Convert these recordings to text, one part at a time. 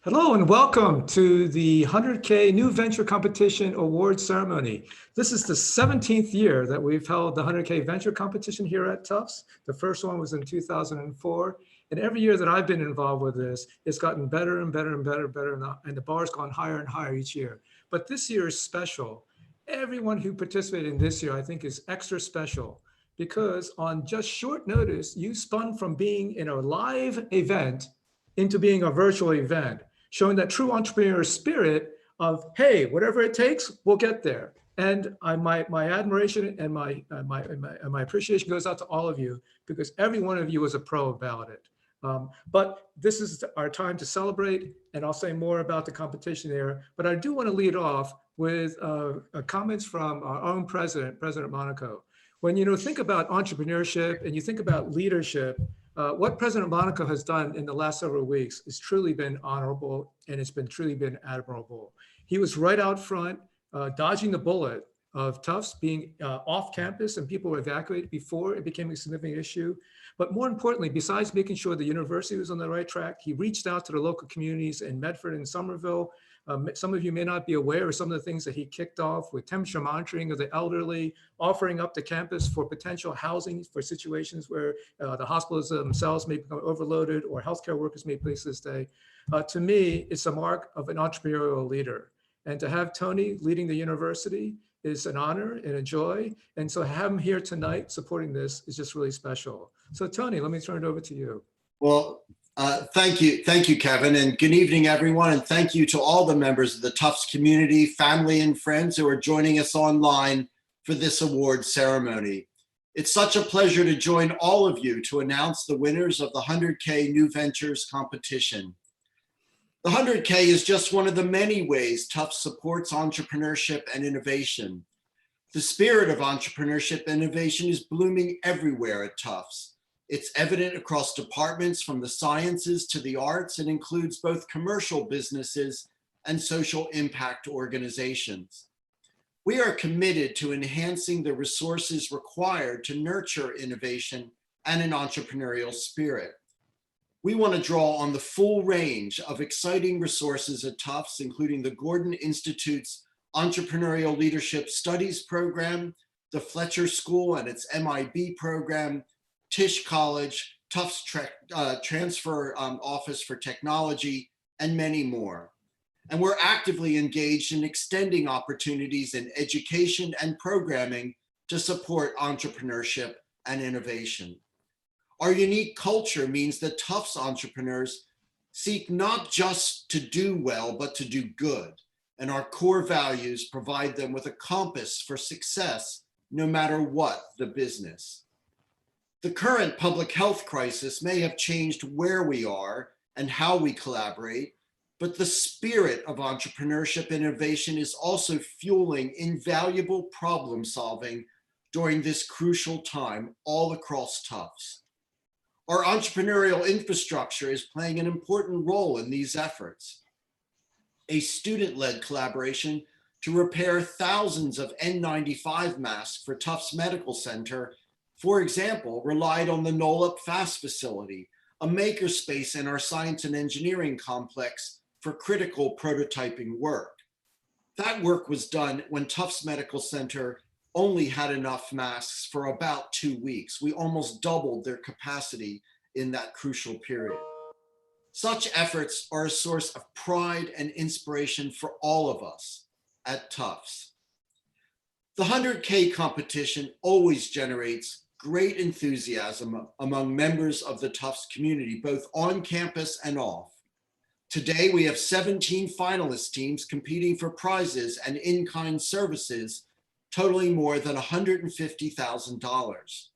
Hello and welcome to the 100K New Venture Competition Award Ceremony. This is the 17th year that we've held the 100K Venture Competition here at Tufts. The first one was in 2004. And every year that I've been involved with this, it's gotten better and better and better and better, and the bar's gone higher and higher each year. But this year is special. Everyone who participated in this year, I think, is extra special because on just short notice, you spun from being in a live event into being a virtual event, showing that true entrepreneurial spirit of, hey, whatever it takes, we'll get there. And my admiration and my appreciation goes out to all of you because every one of you is a pro about it. But this is our time to celebrate, and I'll say more about the competition there. But I do want to lead off with comments from our own president, President Monaco. When you think about entrepreneurship and you think about leadership, what President Monaco has done in the last several weeks has truly been honorable, and it's been truly been admirable. He was right out front, dodging the bullet of Tufts being off campus and people were evacuated before it became a significant issue. But more importantly, besides making sure the university was on the right track, he reached out to the local communities in Medford and Somerville. Some of you may not be aware of some of the things that he kicked off with temperature monitoring of the elderly, offering up the campus for potential housing for situations where the hospitals themselves may become overloaded or healthcare workers may places stay. To me, it's a mark of an entrepreneurial leader. And to have Tony leading the university is an honor and a joy. And so have him here tonight supporting this is just really special. So Tony, let me turn it over to you. Well, thank you, Kevin, and good evening, everyone. And thank you to all the members of the Tufts community, family, and friends who are joining us online for this award ceremony. It's such a pleasure to join all of you to announce the winners of the 100K New Ventures competition. The 100K is just one of the many ways Tufts supports entrepreneurship and innovation. The spirit of entrepreneurship and innovation is blooming everywhere at Tufts. It's evident across departments from the sciences to the arts and includes both commercial businesses and social impact organizations. We are committed to enhancing the resources required to nurture innovation and an entrepreneurial spirit. We want to draw on the full range of exciting resources at Tufts, including the Gordon Institute's Entrepreneurial Leadership Studies program, the Fletcher School and its MIB program, Tisch College, Tufts Transfer Office for Technology, and many more. And we're actively engaged in extending opportunities in education and programming to support entrepreneurship and innovation. Our unique culture means that Tufts entrepreneurs seek not just to do well, but to do good. And our core values provide them with a compass for success, no matter what the business. The current public health crisis may have changed where we are and how we collaborate, but the spirit of entrepreneurship and innovation is also fueling invaluable problem solving during this crucial time all across Tufts. Our entrepreneurial infrastructure is playing an important role in these efforts. A student-led collaboration to repair thousands of N95 masks for Tufts Medical Center, for example, relied on the Nolep FAST facility, a makerspace in our science and engineering complex for critical prototyping work. That work was done when Tufts Medical Center only had enough masks for about 2 weeks. We almost doubled their capacity in that crucial period. Such efforts are a source of pride and inspiration for all of us at Tufts. The 100K competition always generates great enthusiasm among members of the Tufts community, both on campus and off. Today, we have 17 finalist teams competing for prizes and in-kind services totaling more than $150,000.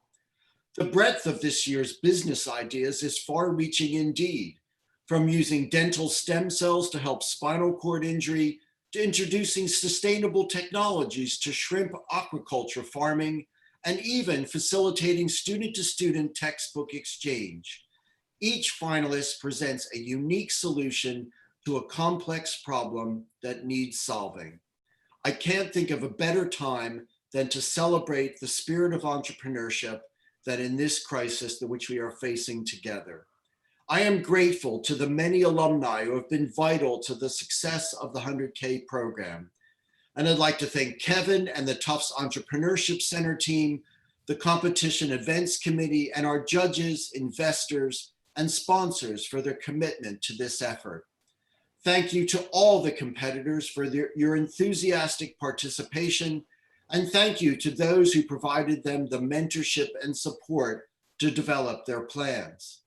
The breadth of this year's business ideas is far-reaching indeed, from using dental stem cells to help spinal cord injury, to introducing sustainable technologies to shrimp aquaculture farming, and even facilitating student-to-student textbook exchange. Each finalist presents a unique solution to a complex problem that needs solving. I can't think of a better time than to celebrate the spirit of entrepreneurship that in this crisis that which we are facing together. I am grateful to the many alumni who have been vital to the success of the 100K program. And I'd like to thank Kevin and the Tufts Entrepreneurship Center team, the Competition Events Committee, and our judges, investors, and sponsors for their commitment to this effort. Thank you to all the competitors for your enthusiastic participation, and thank you to those who provided them the mentorship and support to develop their plans.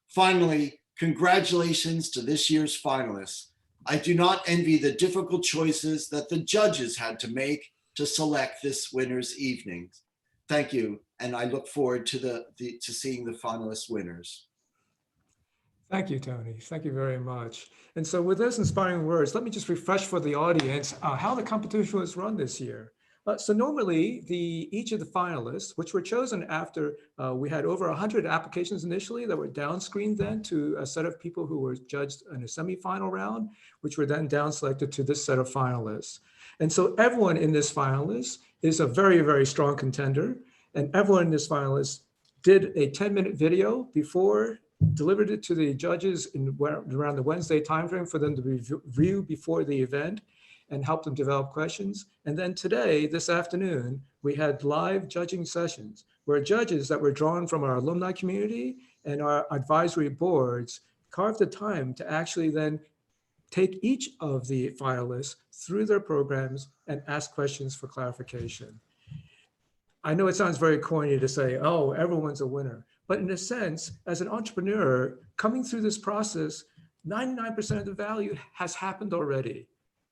Finally, congratulations to this year's finalists. I do not envy the difficult choices that the judges had to make to select this winner's evening. Thank you, and I look forward to seeing the finalist winners. Thank you, Tony. Thank you very much. And so with those inspiring words, let me just refresh for the audience how the competition was run this year. So normally, each of the finalists, which were chosen after we had over 100 applications initially that were down-screened then to a set of people who were judged in a semifinal round, which were then down-selected to this set of finalists. And so everyone in this finalist is a very, very strong contender. And everyone in this finalist did a 10-minute video before, delivered it to the judges around the Wednesday timeframe for them to review before the event, and help them develop questions. And then today, this afternoon, we had live judging sessions where judges that were drawn from our alumni community and our advisory boards carved the time to actually then take each of the finalists through their programs and ask questions for clarification. I know it sounds very corny to say, oh, everyone's a winner. But in a sense, as an entrepreneur, coming through this process, 99% of the value has happened already.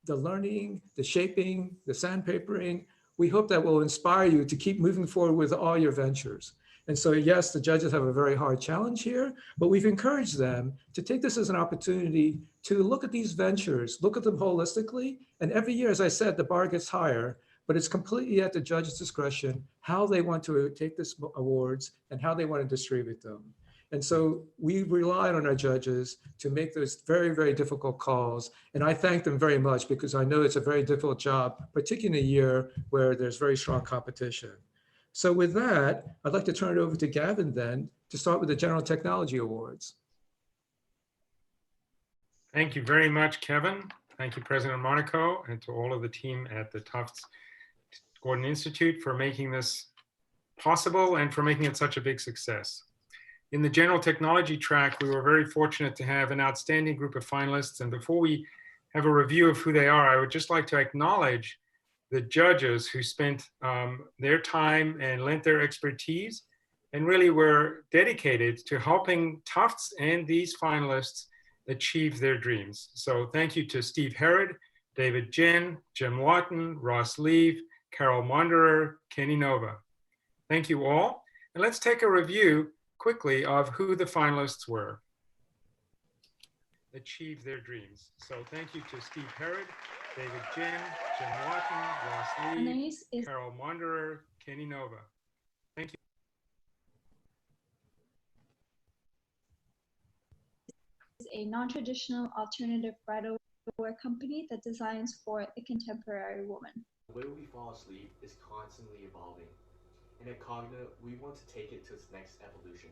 The learning, the shaping, the sandpapering, we hope that will inspire you to keep moving forward with all your ventures. And so yes, the judges have a very hard challenge here, but we've encouraged them to take this as an opportunity to look at these ventures, look at them holistically. And every year, as I said, the bar gets higher, but it's completely at the judge's discretion how they want to take these awards and how they want to distribute them. And so we relied on our judges to make those very, very difficult calls. And I thank them very much because I know it's a very difficult job, particularly in a year where there's very strong competition. So with that, I'd like to turn it over to Gavin then to start with the General Technology Awards. Thank you very much, Kevin. Thank you, President Monaco, and to all of the team at the Tufts Gordon Institute for making this possible and for making it such a big success. In the general technology track, we were very fortunate to have an outstanding group of finalists. And before we have a review of who they are, I would just like to acknowledge the judges who spent their time and lent their expertise and really were dedicated to helping Tufts and these finalists achieve their dreams. So thank you to Steve Herod, David Jen, Jim Watton, Ross Leave, Carol Monderer, Kenny Nova. Thank you all. And let's take a review quickly of who the finalists were. Achieve their dreams. So thank you to Steve Herod, David Jen, Jim Watton, Ross Lee, Carol Monderer, Kenny Nova. Thank you. Is a non-traditional alternative bridal wear company that designs for the contemporary woman. The way we fall asleep is constantly evolving. And at Cogna, we want to take it to its next evolution.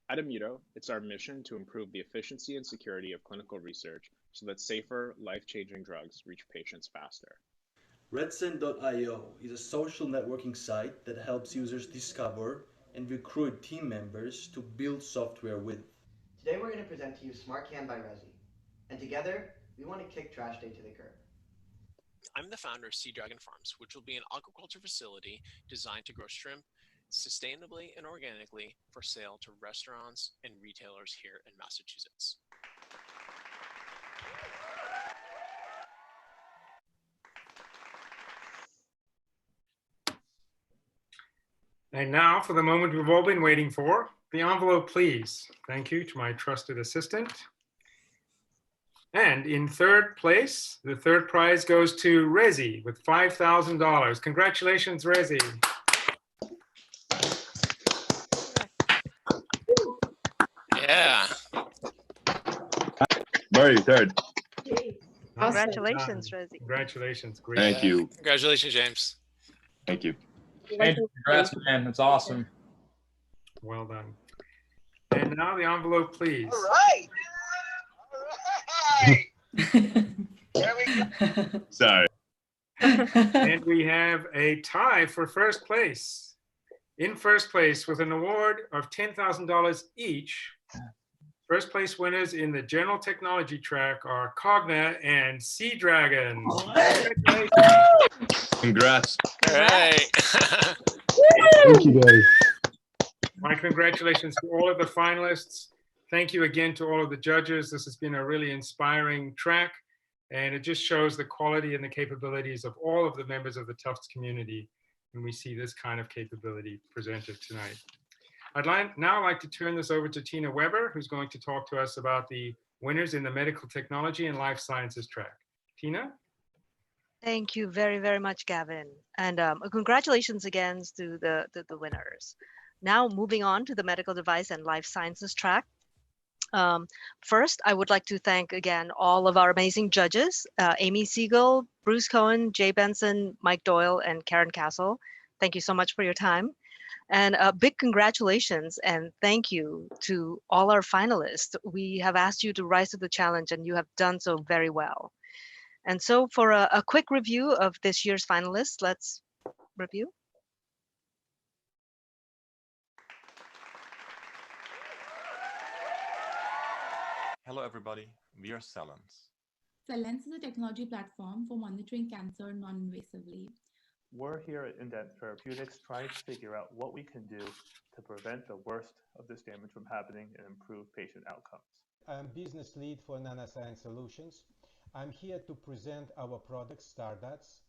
At Immuto, it's our mission to improve the efficiency and security of clinical research so that safer, life-changing drugs reach patients faster. Redsen.io is a social networking site that helps users discover and recruit team members to build software with. Today we're going to present to you SmartCam by Resi. And together, we want to kick trash day to the curb. I'm the founder of Sea Dragon Farms, which will be an aquaculture facility designed to grow shrimp sustainably and organically for sale to restaurants and retailers here in Massachusetts. And now for the moment we've all been waiting for, the envelope, please. Thank you to my trusted assistant. And in third place, the third prize goes to Resi with $5,000. Congratulations, Resi. Yeah. Very third. Congratulations, Resi. Congratulations. Great. Thank you. Congratulations, James. Thank you. Hey, congrats, man. That's awesome. Well done. And now the envelope, please. All right. All right. There we go. Sorry. And we have a tie for first place. In first place with an award of $10,000 each. First place winners in the general technology track are Cogna and Sea Dragon. Congrats. All right. Thank you, guys. My congratulations to all of the finalists. Thank you again to all of the judges. This has been a really inspiring track, and it just shows the quality and the capabilities of all of the members of the Tufts community when we see this kind of capability presented tonight. I'd now like to turn this over to Tina Weber, who's going to talk to us about the winners in the medical technology and life sciences track. Tina? Thank you very, very much, Gavin. And congratulations again to the winners. Now moving on to the medical device and life sciences track. First, I would like to thank again all of our amazing judges, Amy Siegel, Bruce Cohen, Jay Benson, Mike Doyle, and Karen Castle. Thank you so much for your time. And a big congratulations and thank you to all our finalists. We have asked you to rise to the challenge and you have done so very well. And so for a quick review of this year's finalists, let's review. Hello everybody, we are Cellens. Cellens is a technology platform for monitoring cancer non-invasively. We're here at Indent Therapeutics trying to figure out what we can do to prevent the worst of this damage from happening and improve patient outcomes. I'm business lead for Nanoscience Solutions. I'm here to present our product, StarDots,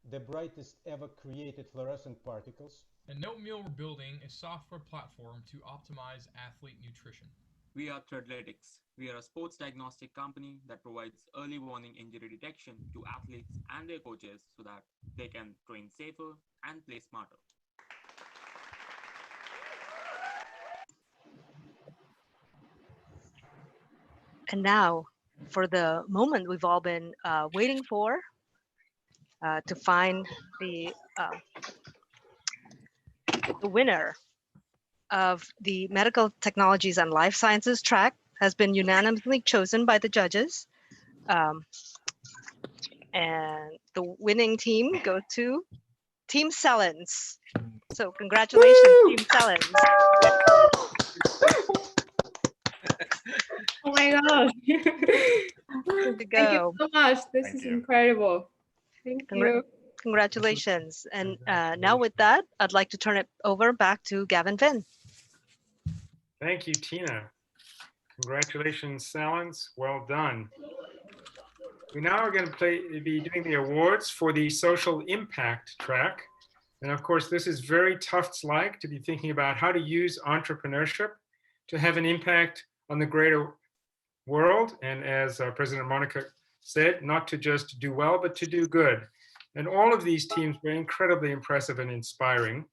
the brightest ever created fluorescent particles. At Notemeal, we're building a software platform to optimize athlete nutrition. We are Threadletics. We are a sports diagnostic company that provides early warning injury detection to athletes and their coaches so that they can train safer and play smarter. And now for the moment we've all been waiting for to find the winner of the Medical Technologies and Life Sciences track has been unanimously chosen by the judges. And the winning team goes to Team Cellens. So congratulations, Woo! Team Cellens. Oh my gosh. Good to go. Thank you so much. This is incredible. Thank you. Congratulations. And now with that, I'd like to turn it over back to Gavin Finn. Thank you, Tina. Congratulations, Cellens. Well done. We now are going to be doing the awards for the social impact track. And of course, this is very Tufts-like to be thinking about how to use entrepreneurship to have an impact on the greater world. And as President Monica said, not to just do well, but to do good. And all of these teams were incredibly impressive and inspiring.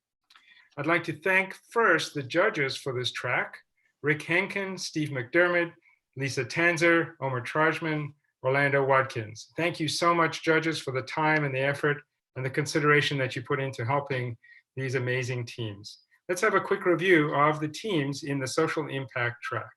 I'd like to thank first the judges for this track, Rick Henkin, Steve McDermott, Lisa Tanzer, Omer Trajman, Orlando Watkins. Thank you so much, judges, for the time and the effort and the consideration that you put into helping these amazing teams. Let's have a quick review of the teams in the social impact track.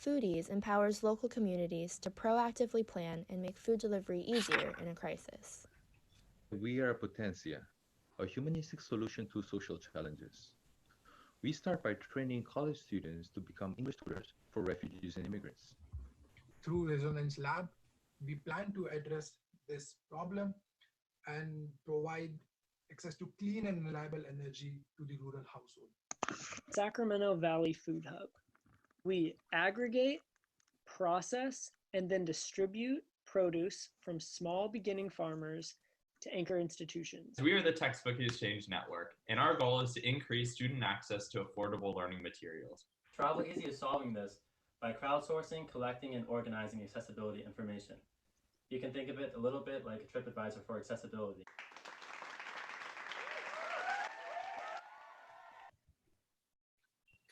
Foodies empowers local communities to proactively plan and make food delivery easier in a crisis. We are Potencia, a humanistic solution to social challenges. We start by training college students to become English tutors for refugees and immigrants. Through Resonance Lab, we plan to address this problem and provide access to clean and reliable energy to the rural household. Sacramento Valley Food Hub. We aggregate, process, and then distribute produce from small beginning farmers to anchor institutions. We are the Textbook Exchange Network, and our goal is to increase student access to affordable learning materials. Travel Easy is solving this by crowdsourcing, collecting, and organizing accessibility information. You can think of it a little bit like a TripAdvisor for accessibility.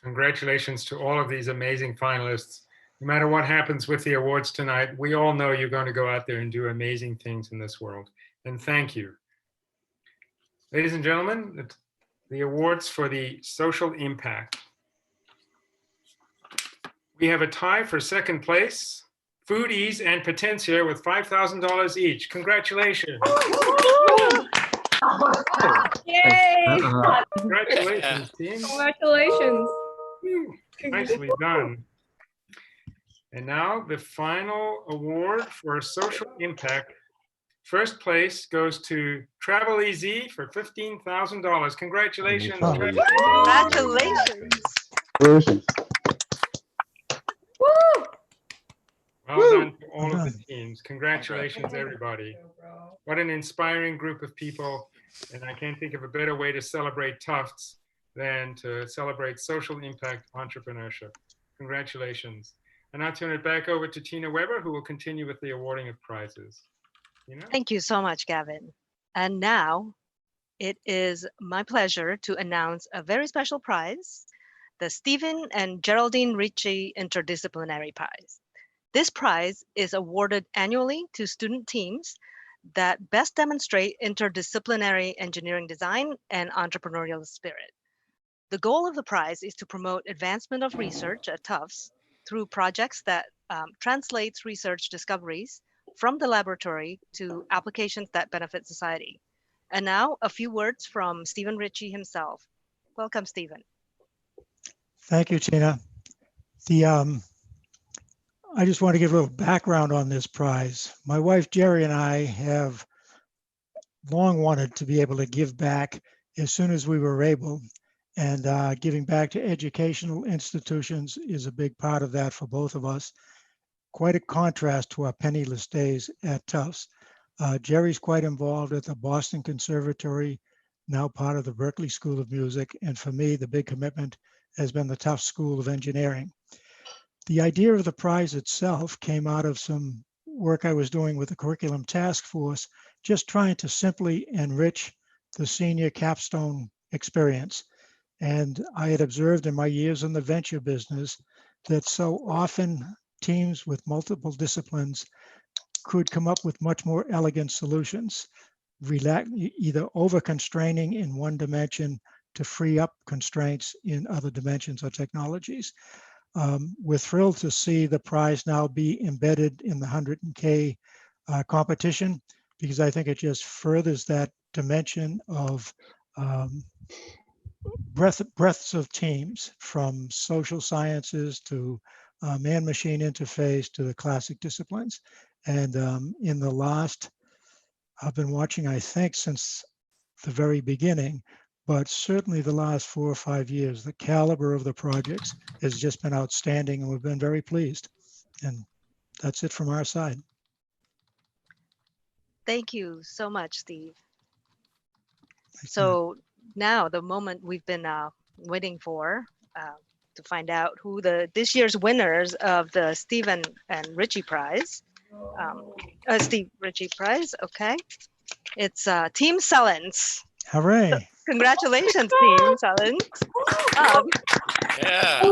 Congratulations to all of these amazing finalists. No matter what happens with the awards tonight, we all know you're going to go out there and do amazing things in this world. And thank you. Ladies and gentlemen, the awards for the social impact. We have a tie for second place, Foodies and Potentia with $5,000 each. Congratulations. Yay! Congratulations, team. Congratulations. Nicely done. And now the final award for social impact. First place goes to Travel Easy for $15,000. Congratulations. Congratulations. Well done to all of the teams. Congratulations, everybody. What an inspiring group of people. And I can't think of a better way to celebrate Tufts than to celebrate social impact entrepreneurship. Congratulations. And I'll turn it back over to Tina Weber, who will continue with the awarding of prizes. Thank you so much, Gavin. And now it is my pleasure to announce a very special prize, the Stephen and Geraldine Ritchie Interdisciplinary Prize. This prize is awarded annually to student teams that best demonstrate interdisciplinary engineering design and entrepreneurial spirit. The goal of the prize is to promote advancement of research at Tufts through projects that translates research discoveries from the laboratory to applications that benefit society. And now a few words from Stephen Ritchie himself. Welcome, Stephen. Thank you, Tina. I just want to give a little background on this prize. My wife, Jerry, and I have long wanted to be able to give back as soon as we were able. And giving back to educational institutions is a big part of that for both of us. Quite a contrast to our penniless days at Tufts. Jerry's quite involved at the Boston Conservatory, now part of the Berklee School of Music. And for me, the big commitment has been the Tufts School of Engineering. The idea of the prize itself came out of some work I was doing with the Curriculum Task Force, just trying to simply enrich the senior capstone experience. And I had observed in my years in the venture business that so often teams with multiple disciplines could come up with much more elegant solutions, either over constraining in one dimension to free up constraints in other dimensions or technologies. We're thrilled to see the prize now be embedded in the 100K competition, because I think it just furthers that dimension of breadths of teams, from social sciences to man-machine interface to the classic disciplines. And in the last, I've been watching, I think, since the very beginning, but certainly the last 4 or 5 years, the caliber of the projects has just been outstanding, and we've been very pleased. And that's it from our side. Thank you so much, Steve. So now the moment we've been waiting for to find out who this year's winners of the Stephen and Ritchie Prize. Steve Ritchie Prize, okay. It's Team Sullens. Hooray. So, congratulations, Team Sullens. Yeah.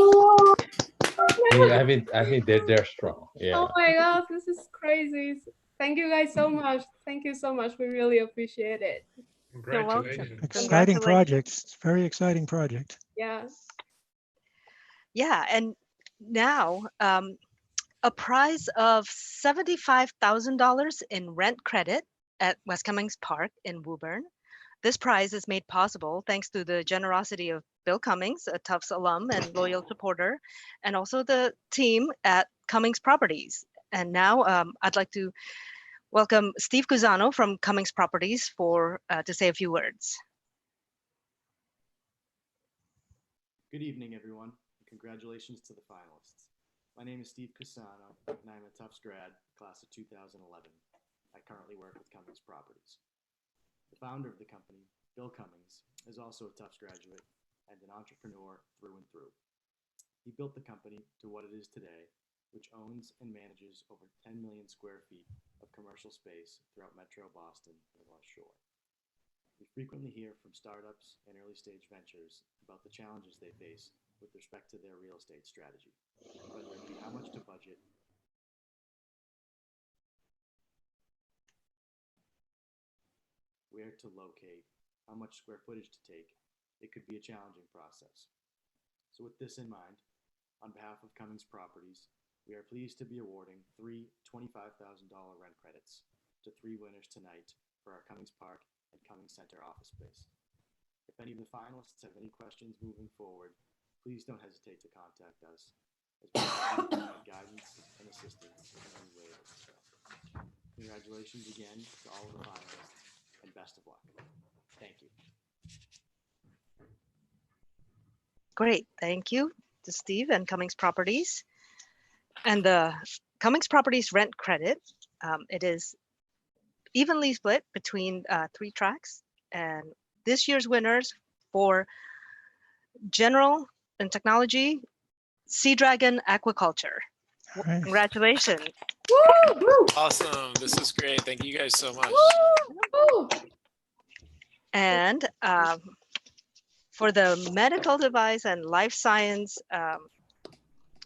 I think they're strong. Yeah. Oh my gosh, this is crazy. Thank you guys so much. Thank you so much. We really appreciate it. Congratulations. Exciting project. It's a very exciting project. Yeah. Yeah, and now a prize of $75,000 in rent credit at West Cummings Park in Woburn. This prize is made possible thanks to the generosity of Bill Cummings, a Tufts alum and loyal supporter, and also the team at Cummings Properties. And now I'd like to welcome Steve Cusano from Cummings Properties to say a few words. Good evening, everyone, and congratulations to the finalists. My name is Steve Cusano, and I'm a Tufts grad, class of 2011. I currently work with Cummings Properties. The founder of the company, Bill Cummings, is also a Tufts graduate and an entrepreneur through and through. He built the company to what it is today, which owns and manages over 10 million square feet of commercial space throughout Metro Boston and West Shore. We frequently hear from startups and early stage ventures about the challenges they face with respect to their real estate strategy, whether it be how much to budget, where to locate, how much square footage to take, it could be a challenging process. So with this in mind, on behalf of Cummings Properties, we are pleased to be awarding 3 $25,000 rent credits to 3 winners tonight for our Cummings Park and Cummings Center office space. If any of the finalists have any questions moving forward, please don't hesitate to contact us, as we will provide guidance and assistance in any way that's so. Congratulations again to all of the finalists, and best of luck. Thank you. Great, thank you to Steve and Cummings Properties. And the Cummings Properties rent credit, it is evenly split between 3 tracks. And this year's winners for General and Technology, Sea Dragon Aquaculture. Nice. Congratulations. Awesome. This is great. Thank you guys so much. And for the medical device and life science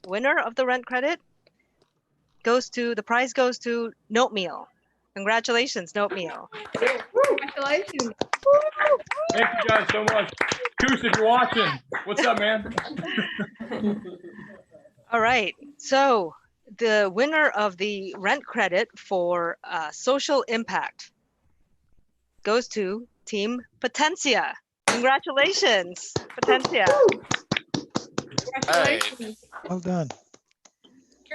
winner of the rent credit, the prize goes to Note Meal. Congratulations, Note Meal. Congratulations. Thank you guys so much. Goose, if you're watching, what's up, man? All right, so the winner of the rent credit for social impact goes to Team Potentia. Congratulations, Potentia. Congratulations. Well done.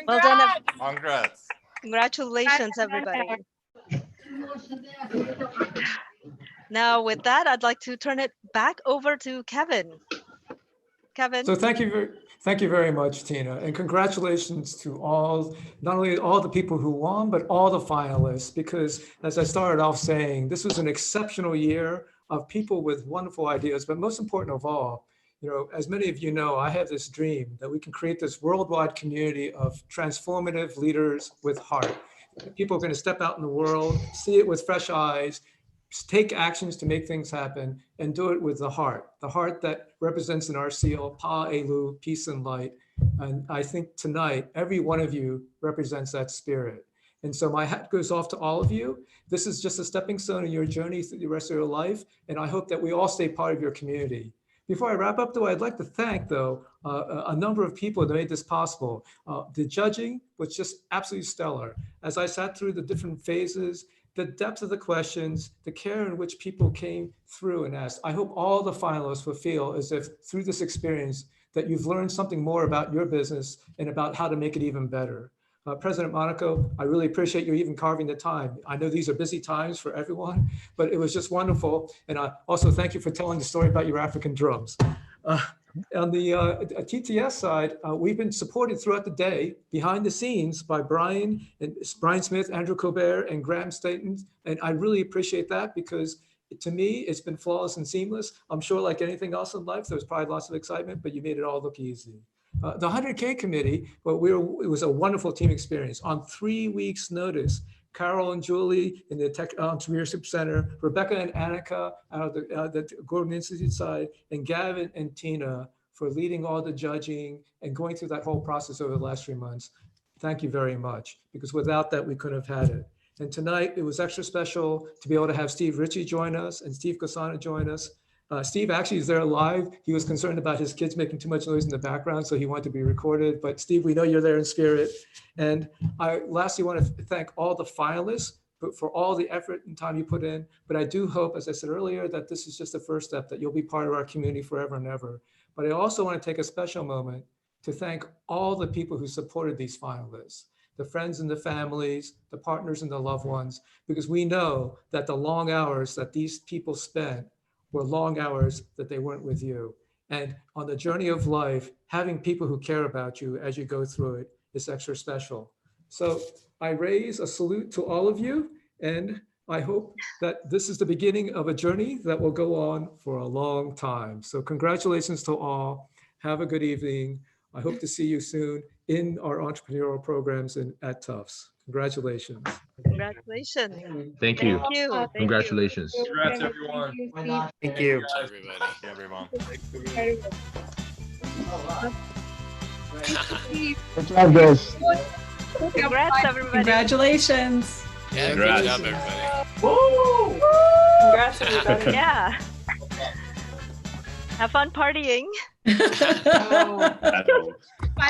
Well done. Congrats. Congratulations, everybody. Now, with that, I'd like to turn it back over to Kevin. Kevin. So thank you very much, Tina, and congratulations to all, not only all the people who won, but all the finalists, because as I started off saying, this was an exceptional year of people with wonderful ideas, but most important of all, as many of you know, I have this dream that we can create this worldwide community of transformative leaders with heart. People are going to step out in the world, see it with fresh eyes, take actions to make things happen, and do it with the heart that represents in our seal, Pa Elu, peace and light. And I think tonight, every one of you represents that spirit. And so my hat goes off to all of you. This is just a stepping stone in your journey through the rest of your life. And I hope that we all stay part of your community. Before I wrap up, though, I'd like to thank, a number of people that made this possible. The judging was just absolutely stellar. As I sat through the different phases, the depth of the questions, the care in which people came through and asked, I hope all the finalists will feel as if through this experience that you've learned something more about your business and about how to make it even better. President Monaco, I really appreciate you even carving the time. I know these are busy times for everyone, but it was just wonderful. And I also thank you for telling the story about your African drums. On the TTS side, we've been supported throughout the day behind the scenes by Brian Smith, Andrew Colbert, and Graham Staten. And I really appreciate that because to me, it's been flawless and seamless. I'm sure like anything else in life, there's probably lots of excitement, but you made it all look easy. The 100K committee, it was a wonderful team experience. On 3 weeks' notice, Carol and Julie in the Tech Entrepreneurship Center, Rebecca and Annika out of the Gordon Institute side, and Gavin and Tina for leading all the judging and going through that whole process over the last 3 months. Thank you very much, because without that, we couldn't have had it. And tonight, it was extra special to be able to have Steve Ritchie join us and Steve Cassano join us. Steve actually is there live. He was concerned about his kids making too much noise in the background, so he wanted to be recorded. But Steve, we know you're there in spirit. And I lastly want to thank all the finalists for all the effort and time you put in. But I do hope, as I said earlier, that this is just the first step, that you'll be part of our community forever and ever. But I also want to take a special moment to thank all the people who supported these finalists, the friends and the families, the partners and the loved ones, because we know that the long hours that these people spent were long hours that they weren't with you. And on the journey of life, having people who care about you as you go through it is extra special. So I raise a salute to all of you, and I hope that this is the beginning of a journey that will go on for a long time. So congratulations to all. Have a good evening. I hope to see you soon in our entrepreneurial programs at Tufts. Congratulations. Congratulations. Thank you. Thank you. Congratulations. Congrats, everyone. Thank you. Everyone. Good job, guys. Congrats, everybody. Congratulations. Yeah, Congrats. good job, everybody. Woo! Congrats, everybody. Yeah. Have fun partying. At home.